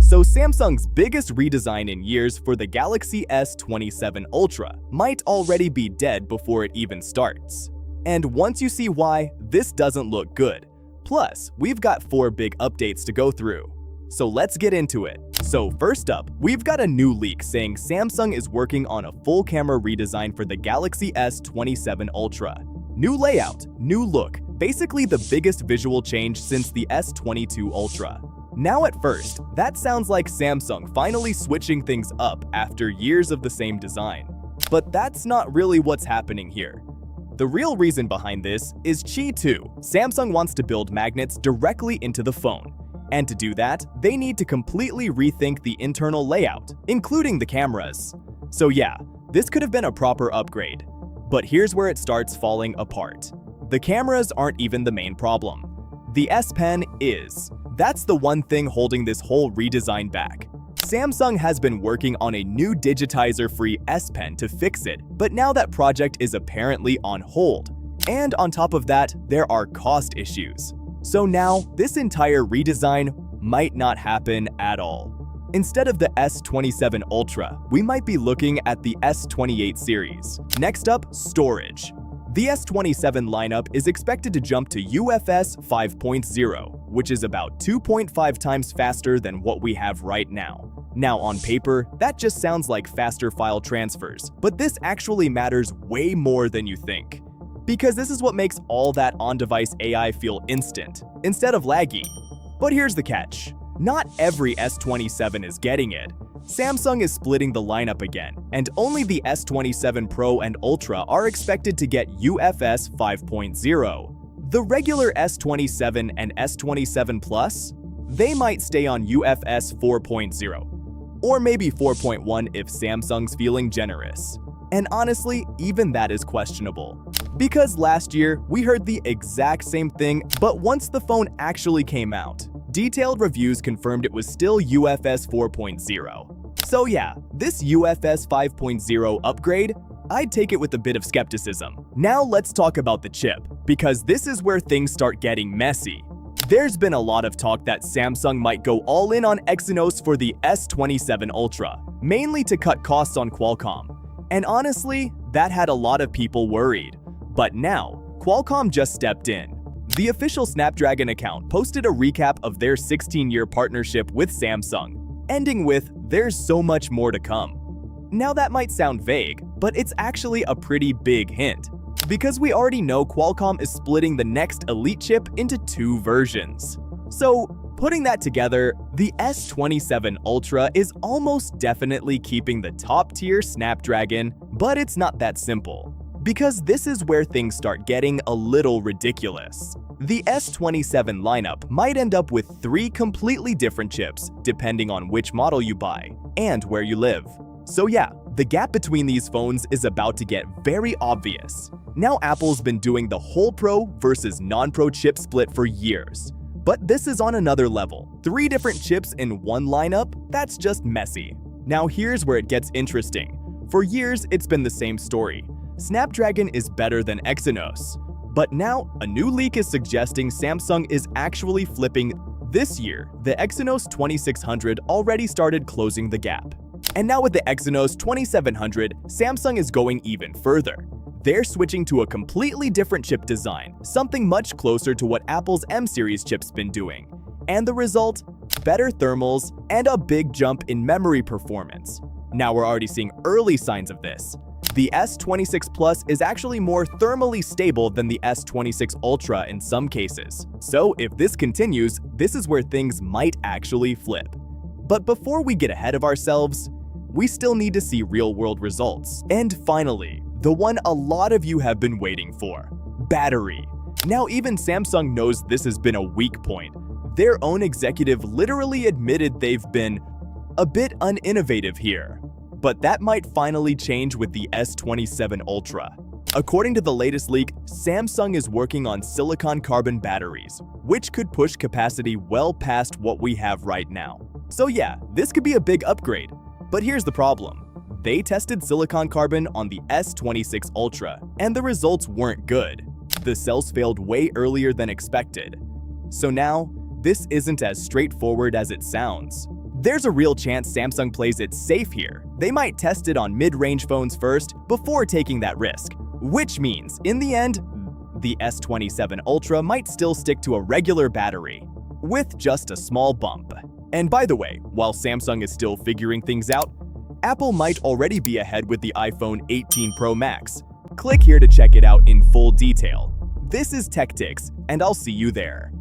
So Samsung's biggest redesign in years for the Galaxy S27 Ultra might already be dead before it even starts. And once you see why, this doesn't look good. Plus, we've got 4 big updates to go through. So let's get into it. So first up, we've got a new leak saying Samsung is working on a full camera redesign for the Galaxy S27 Ultra. New layout, new look, basically the biggest visual change since the S22 Ultra. Now at first, that sounds like Samsung finally switching things up after years of the same design. But that's not really what's happening here. The real reason behind this is Qi2. Samsung wants to build magnets directly into the phone. And to do that, they need to completely rethink the internal layout, including the cameras. So yeah, this could have been a proper upgrade. But here's where it starts falling apart. The cameras aren't even the main problem. The S Pen is. That's the one thing holding this whole redesign back. Samsung has been working on a new digitizer-free S Pen to fix it, but now that project is apparently on hold. And on top of that, there are cost issues. So now, this entire redesign might not happen at all. Instead of the S27 Ultra, we might be looking at the S28 series. Next up, storage. The S27 lineup is expected to jump to UFS 5.0, which is about 2.5 times faster than what we have right now. Now, on paper, that just sounds like faster file transfers, but this actually matters way more than you think. Because this is what makes all that on-device AI feel instant, instead of laggy. But here's the catch. Not every S27 is getting it. Samsung is splitting the lineup again, and only the S27 Pro and Ultra are expected to get UFS 5.0. The regular S27 and S27 Plus, they might stay on UFS 4.0, or maybe 4.1 if Samsung's feeling generous. And honestly, even that is questionable. Because last year, we heard the exact same thing, but once the phone actually came out, detailed reviews confirmed it was still UFS 4.0. So yeah, this UFS 5.0 upgrade, I'd take it with a bit of skepticism. Now let's talk about the chip, because this is where things start getting messy. There's been a lot of talk that Samsung might go all in on Exynos for the S27 Ultra, mainly to cut costs on Qualcomm. And honestly, that had a lot of people worried. But now, Qualcomm just stepped in. The official Snapdragon account posted a recap of their 16-year partnership with Samsung, ending with, "There's so much more to come." Now that might sound vague, but it's actually a pretty big hint. Because we already know Qualcomm is splitting the next Elite chip into 2 versions. So, putting that together, the S27 Ultra is almost definitely keeping the top-tier Snapdragon, but it's not that simple. Because this is where things start getting a little ridiculous. The S27 lineup might end up with 3 completely different chips, depending on which model you buy and where you live. So yeah, the gap between these phones is about to get very obvious. Now Apple's been doing the whole Pro versus non-Pro chip split for years. But this is on another level. 3 different chips in one lineup? That's just messy. Now here's where it gets interesting. For years, it's been the same story. Snapdragon is better than Exynos. But now, a new leak is suggesting Samsung is actually flipping. This year, the Exynos 2600 already started closing the gap. And now with the Exynos 2700, Samsung is going even further. They're switching to a completely different chip design, something much closer to what Apple's M-series chip's been doing. And the result? Better thermals and a big jump in memory performance. Now we're already seeing early signs of this. The S26 Plus is actually more thermally stable than the S26 Ultra in some cases. So if this continues, this is where things might actually flip. But before we get ahead of ourselves, we still need to see real-world results. And finally, the one a lot of you have been waiting for: battery. Now even Samsung knows this has been a weak point. Their own executive literally admitted they've been a bit uninnovative here. But that might finally change with the S27 Ultra. According to the latest leak, Samsung is working on silicon-carbon batteries, which could push capacity well past what we have right now. So yeah, this could be a big upgrade. But here's the problem. They tested silicon-carbon on the S26 Ultra, and the results weren't good. The cells failed way earlier than expected. So now, this isn't as straightforward as it sounds. There's a real chance Samsung plays it safe here. They might test it on mid-range phones first before taking that risk, which means, in the end, the S27 Ultra might still stick to a regular battery, with just a small bump. And by the way, while Samsung is still figuring things out, Apple might already be ahead with the iPhone 18 Pro Max. Click here to check it out in full detail. This is Techtics, and I'll see you there.